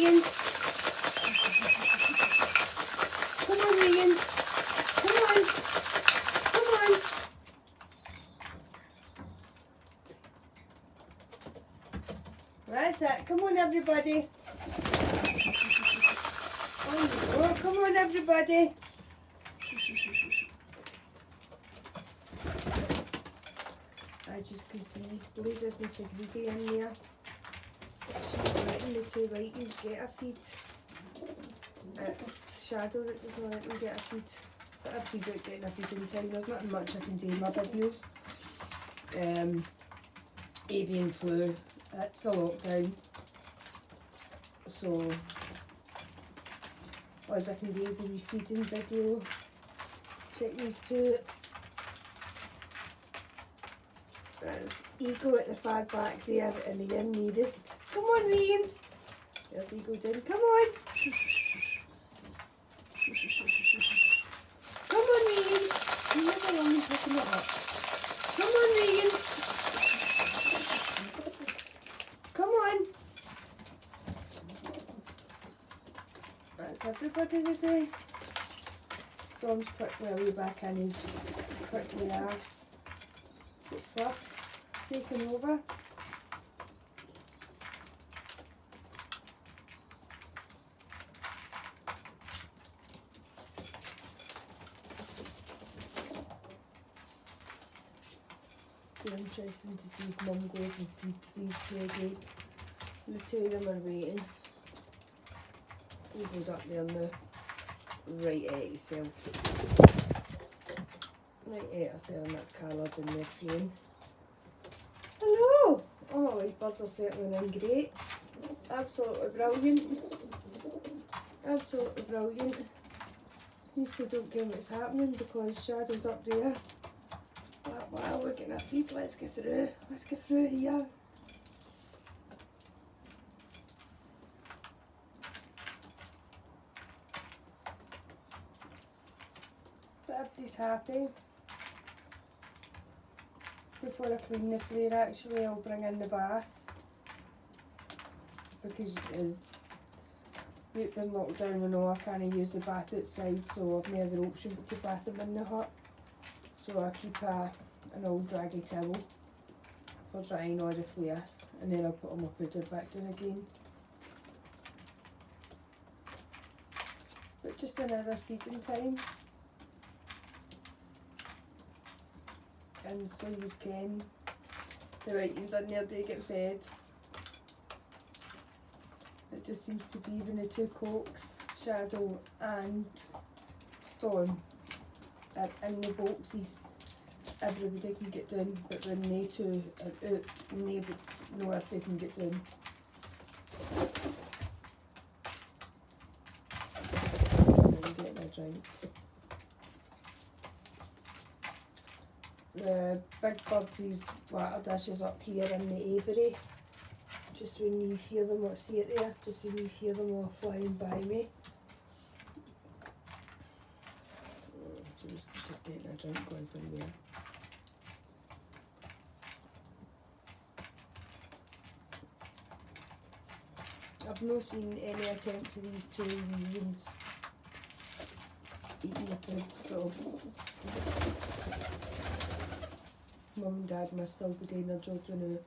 Vegans. Come on, Vegans. Come on. Come on. That's it. Come on, everybody. Oh, come on, everybody. I just can see Louise isn't so greedy in there. She's letting the two whiteys get a feed. It's Shadow that doesn't let them get a feed. But if she's out getting a feed in time, there's not much I can do in my videos. Avian flu, it's a lockdown. So, all I can do is a wee feeding video. Check these two. There's Ego at the far back there and the young nearest. Come on, Vegans. There's Ego down. Come on. Come on, Vegans. You never want me picking it up. Come on, Vegans. Come on. That's everybody today. Storm's quickly away back in. He's quickly off. Fluff taking over. Be interesting to see if Mum goes and feeds these two again. The two of them are waiting. He goes up there now. Right at himself. Right at herself, and that's Carla in there praying. Hello! Oh, my white birds are settling in great. Absolutely brilliant. Absolutely brilliant. These two don't care what's happening because Shadow's up there. But while we're getting our feet, let's get through. Let's get through here. But everybody's happy. Before I clean the flare, actually, I'll bring in the bath because we've been locked down and all, I can't use the bath outside, so I've no other option but to bath them in the hut. So I keep an old draggy towel for drying all the flare, and then I'll put my powder back down again. But just another feeding time. And so you can, the whitings in there do get fed. It just seems to be when the two cokes, Shadow and Storm, are in the boxes, everybody can get down, but when they two are out, nobody know if they can get down. I'm getting a drink. The big birdie's water dish is up here in the aviary. Just when you hear them, see it there, just when you hear them all flying by me. Just getting a drink going from there. I've not seen any attempt to these two vegans eating the food, so Mum and Dad must still be doing their job now.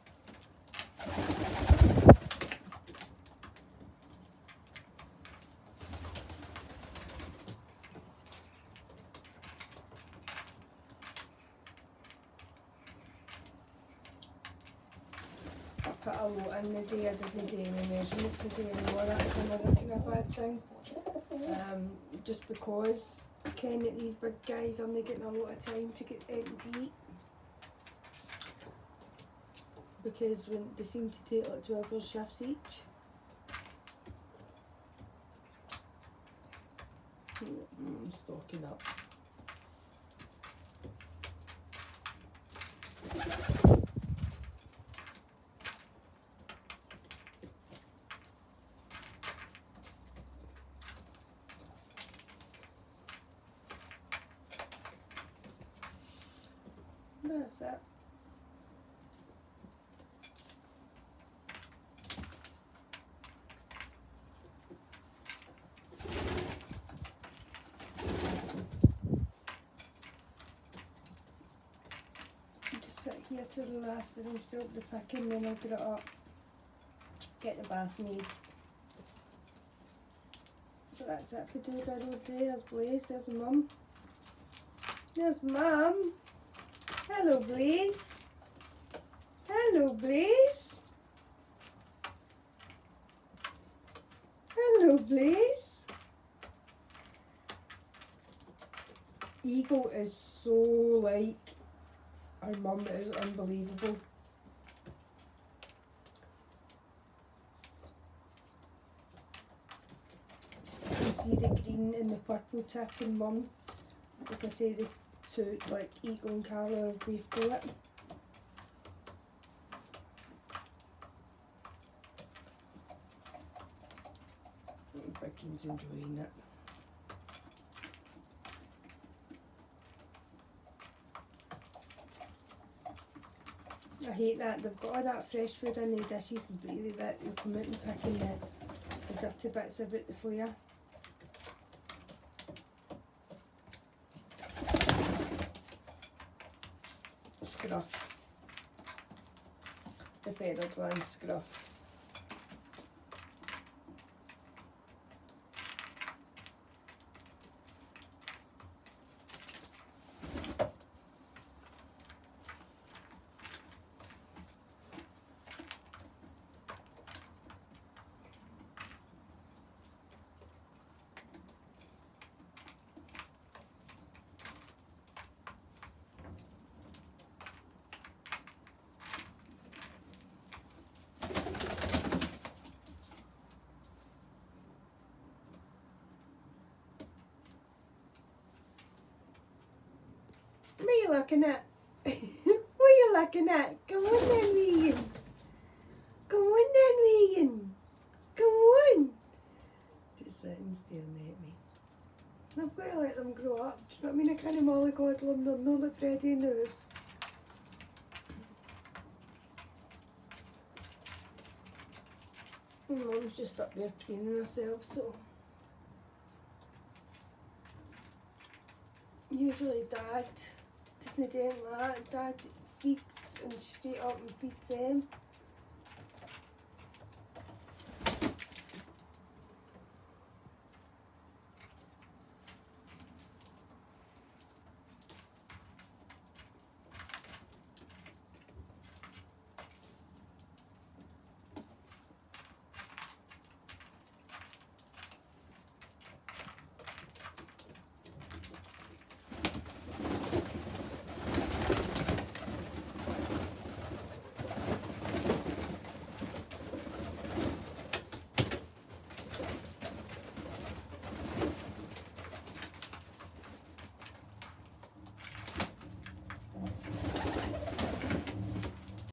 I put a lot in the day, I didn't do any measurements today anymore, that's another kind of bad thing. Just because I ken that these big guys are not getting a lot of time to get out to eat. Because when they seem to take like 12-hour shifts each. I'm stocking up. That's it. it to the last and I'm still up the packing, then I'll get it up, get the bath made. So that's it for Do Diddle today. There's Blaze, there's Mum. There's Mum. Hello Blaze. Hello Blaze. Hello Blaze. Eagle is so like her mum, is unbelievable. You can see the green and the purple tip in Mum. Like I say, the two, like Eagle and Carla, are way for it. Vicky's enjoying it. I hate that they've got all that fresh food in the dishes and really that they'll come out and picking the dirty bits about the flare. Scruff. The feathered one, Scruff. What are you looking at? What are you looking at? Come on then, Megan. Come on then, Megan. Come on. Just sitting staring at me. I've got to let them grow up. Do you know what I mean? I can't mollycoddle them. They're not like Freddie and Nurse. Mum's just up there preening herself, so. Usually Dad doesn't do that. Dad feeds and straight up and feeds them.